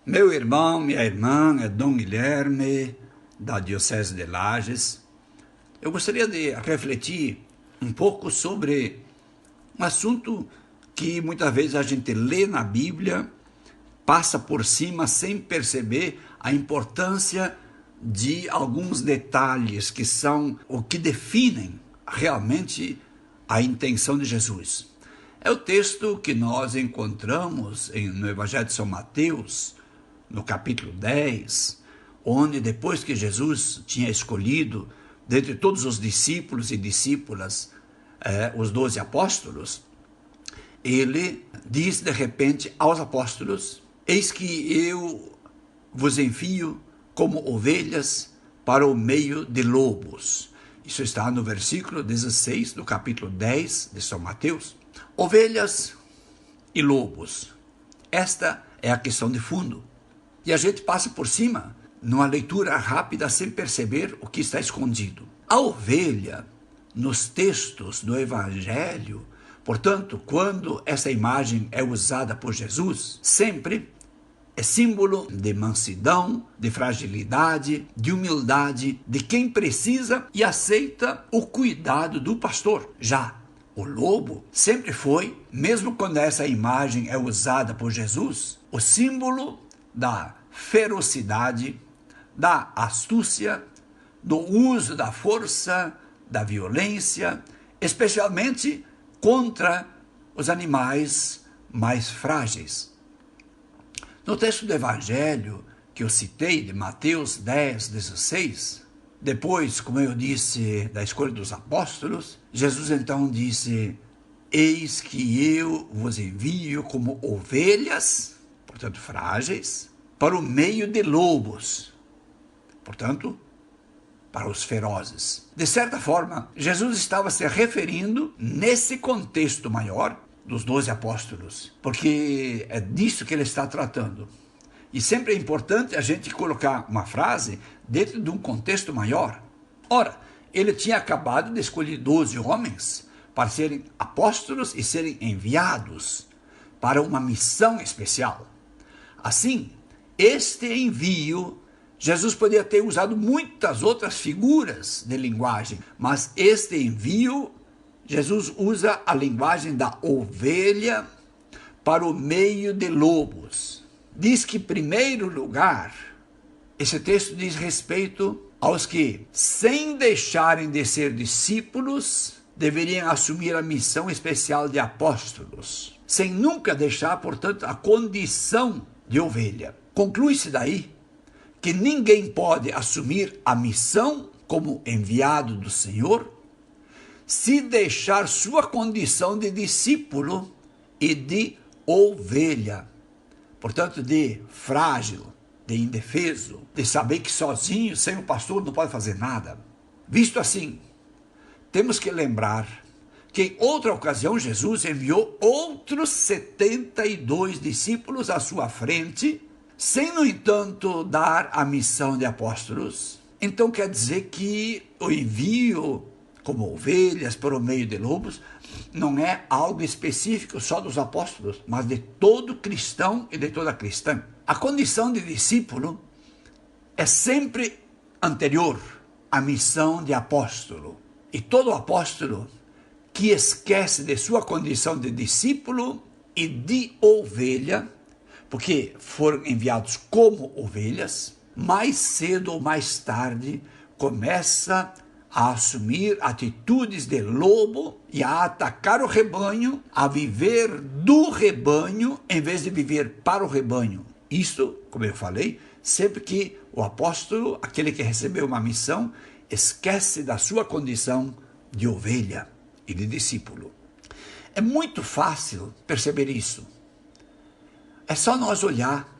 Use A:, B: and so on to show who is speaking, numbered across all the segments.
A: Meu irmão, minha irmã, é Dom Guilherme, da Diocese de Lages. Eu gostaria de refletir um pouco sobre um assunto que muitas vezes a gente lê na Bíblia, passa por cima sem perceber a importância de alguns detalhes que são o que definem realmente a intenção de Jesus. É o texto que nós encontramos no Evangelho de São Mateus, no capítulo 10, onde depois que Jesus tinha escolhido, dentre todos os discípulos e discípulas, os 12 apóstolos, ele diz de repente aos apóstolos: eis que eu vos envio como ovelhas para o meio de lobos. Isso está no versículo 16 do capítulo 10 de São Mateus. Ovelhas e lobos. Esta é a questão de fundo. E a gente passa por cima, numa leitura rápida, sem perceber o que está escondido. A ovelha, nos textos do Evangelho, portanto, quando essa imagem é usada por Jesus, sempre é símbolo de mansidão, de fragilidade, de humildade, de quem precisa e aceita o cuidado do pastor. Já o lobo sempre foi, mesmo quando essa imagem é usada por Jesus, o símbolo da ferocidade, da astúcia, do uso da força, da violência, especialmente contra os animais mais frágeis. No texto do Evangelho que eu citei, de Mateus 10, 16, depois, como eu disse, da escolha dos apóstolos, Jesus então disse: eis que eu vos envio como ovelhas, portanto frágeis, para o meio de lobos, portanto, para os ferozes. De certa forma, Jesus estava se referindo nesse contexto maior dos 12 apóstolos, porque é disso que ele está tratando. E sempre é importante a gente colocar uma frase dentro de um contexto maior. Ora, ele tinha acabado de escolher 12 homens para serem apóstolos e serem enviados para uma missão especial. Assim, este envio, Jesus poderia ter usado muitas outras figuras de linguagem, mas este envio, Jesus usa a linguagem da ovelha para o meio de lobos. Diz que, em primeiro lugar, esse texto diz respeito aos que, sem deixarem de ser discípulos, deveriam assumir a missão especial de apóstolos, sem nunca deixar, portanto, a condição de ovelha. Conclui-se daí que ninguém pode assumir a missão como enviado do Senhor se deixar sua condição de discípulo e de ovelha, portanto, de frágil, de indefeso, de saber que sozinho, sem o pastor, não pode fazer nada. Visto assim, temos que lembrar que em outra ocasião Jesus enviou outros 72 discípulos à sua frente, sem, no entanto, dar a missão de apóstolos. Então quer dizer que o envio como ovelhas para o meio de lobos não é algo específico só dos apóstolos, mas de todo cristão e de toda cristã. A condição de discípulo é sempre anterior à missão de apóstolo. E todo apóstolo que esquece de sua condição de discípulo e de ovelha, porque foram enviados como ovelhas, mais cedo ou mais tarde começa a assumir atitudes de lobo e a atacar o rebanho, a viver do rebanho em vez de viver para o rebanho. Isto, como eu falei, sempre que o apóstolo, aquele que recebeu uma missão, esquece da sua condição de ovelha e de discípulo. É muito fácil perceber isso. É só nós olhar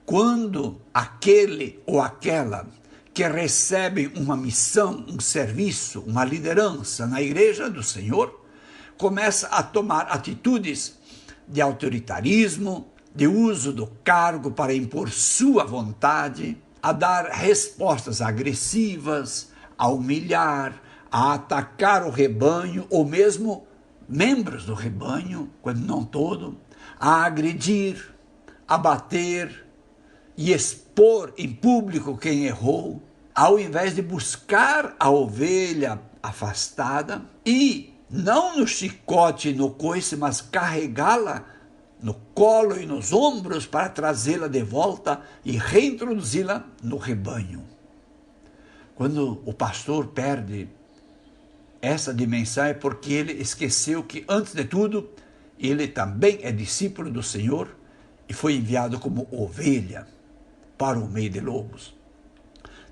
A: quando aquele ou aquela que recebem uma missão, um serviço, uma liderança na igreja do Senhor, começa a tomar atitudes de autoritarismo, de uso do cargo para impor sua vontade, a dar respostas agressivas, a humilhar, a atacar o rebanho ou mesmo membros do rebanho, quando não todo, a agredir, a bater e expor em público quem errou, ao invés de buscar a ovelha afastada e, não no chicote e no coice, mas carregá-la no colo e nos ombros para trazê-la de volta e reintroduzi-la no rebanho. Quando o pastor perde essa dimensão é porque ele esqueceu que, antes de tudo, ele também é discípulo do Senhor e foi enviado como ovelha para o meio de lobos.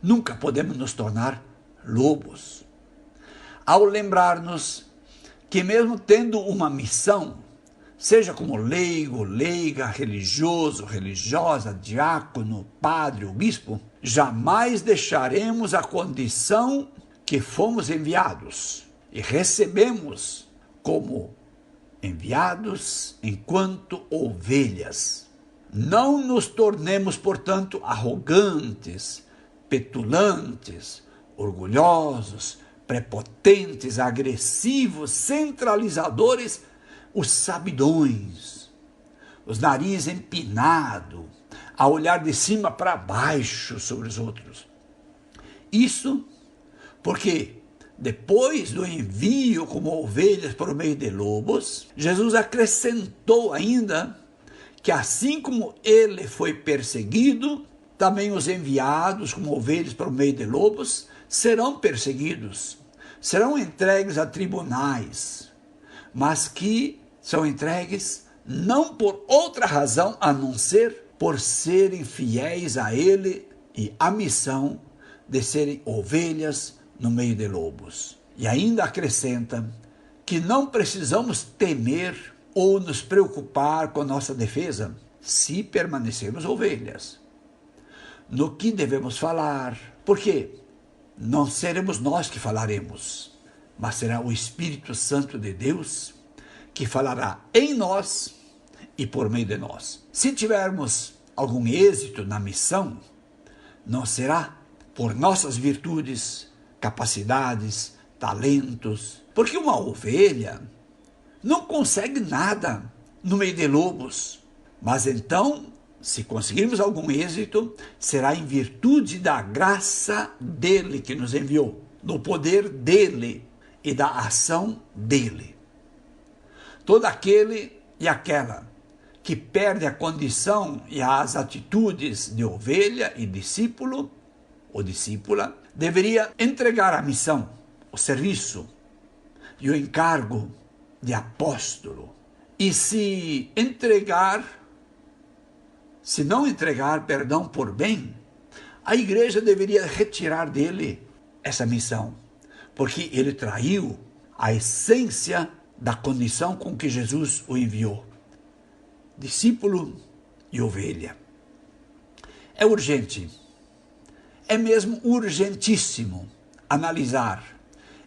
A: Nunca podemos nos tornar lobos. Ao lembrar-nos que mesmo tendo uma missão, seja como leigo, leiga, religioso, religiosa, diácono, padre ou bispo, jamais deixaremos a condição que fomos enviados e recebemos como enviados enquanto ovelhas. Não nos tornemos, portanto, arrogantes, petulantes, orgulhosos, prepotentes, agressivos, centralizadores, os sabidões, os nariz empinado, a olhar de cima para baixo sobre os outros. Isso porque, depois do envio como ovelhas por meio de lobos, Jesus acrescentou ainda que assim como ele foi perseguido, também os enviados como ovelhas por meio de lobos serão perseguidos, serão entregues a tribunais, mas que são entregues não por outra razão a não ser por serem fiéis a ele e à missão de serem ovelhas no meio de lobos. E ainda acrescenta que não precisamos temer ou nos preocupar com nossa defesa se permanecermos ovelhas. No que devemos falar? Porque não seremos nós que falaremos, mas será o Espírito Santo de Deus que falará em nós e por meio de nós. Se tivermos algum êxito na missão, não será por nossas virtudes, capacidades, talentos, porque uma ovelha não consegue nada no meio de lobos, mas então, se conseguirmos algum êxito, será em virtude da graça dele que nos enviou, do poder dele e da ação dele. Todo aquele e aquela que perde a condição e as atitudes de ovelha e discípulo ou discípula, deveria entregar a missão, o serviço e o encargo de apóstolo. E se não entregar perdão por bem, a igreja deveria retirar dele essa missão, porque ele traiu a essência da condição com que Jesus o enviou, discípulo e ovelha. É urgente, é mesmo urgentíssimo analisar,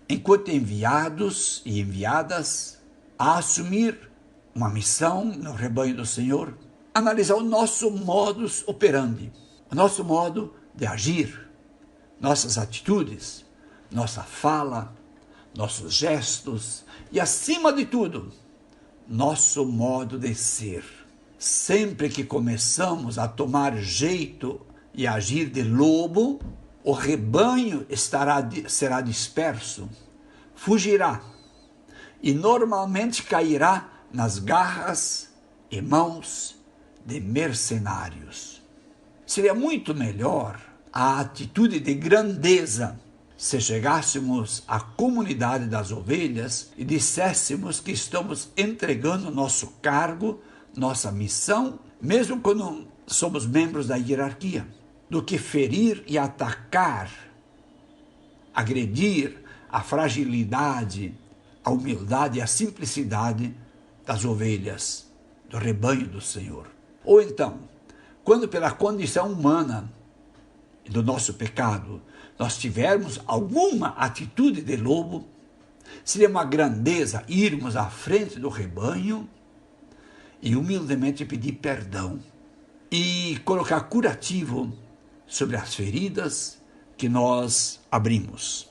A: enquanto enviados e enviadas a assumir uma missão no rebanho do Senhor, analisar o nosso modus operandi, o nosso modo de agir, nossas atitudes, nossa fala, nossos gestos e, acima de tudo, nosso modo de ser. Sempre que começamos a tomar jeito e agir de lobo, o rebanho será disperso, fugirá e normalmente cairá nas garras e mãos de mercenários. Seria muito melhor a atitude de grandeza se chegássemos à comunidade das ovelhas e disséssemos que estamos entregando nosso cargo, nossa missão, mesmo quando somos membros da hierarquia, do que ferir e atacar, agredir a fragilidade, a humildade e a simplicidade das ovelhas do rebanho do Senhor. Ou então, quando pela condição humana e do nosso pecado, nós tivermos alguma atitude de lobo, seria uma grandeza irmos à frente do rebanho e humildemente pedir perdão e colocar curativo sobre as feridas que nós abrimos.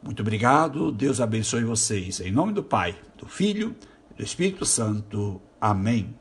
A: Muito obrigado, Deus abençoe vocês. Em nome do Pai, do Filho e do Espírito Santo. Amém.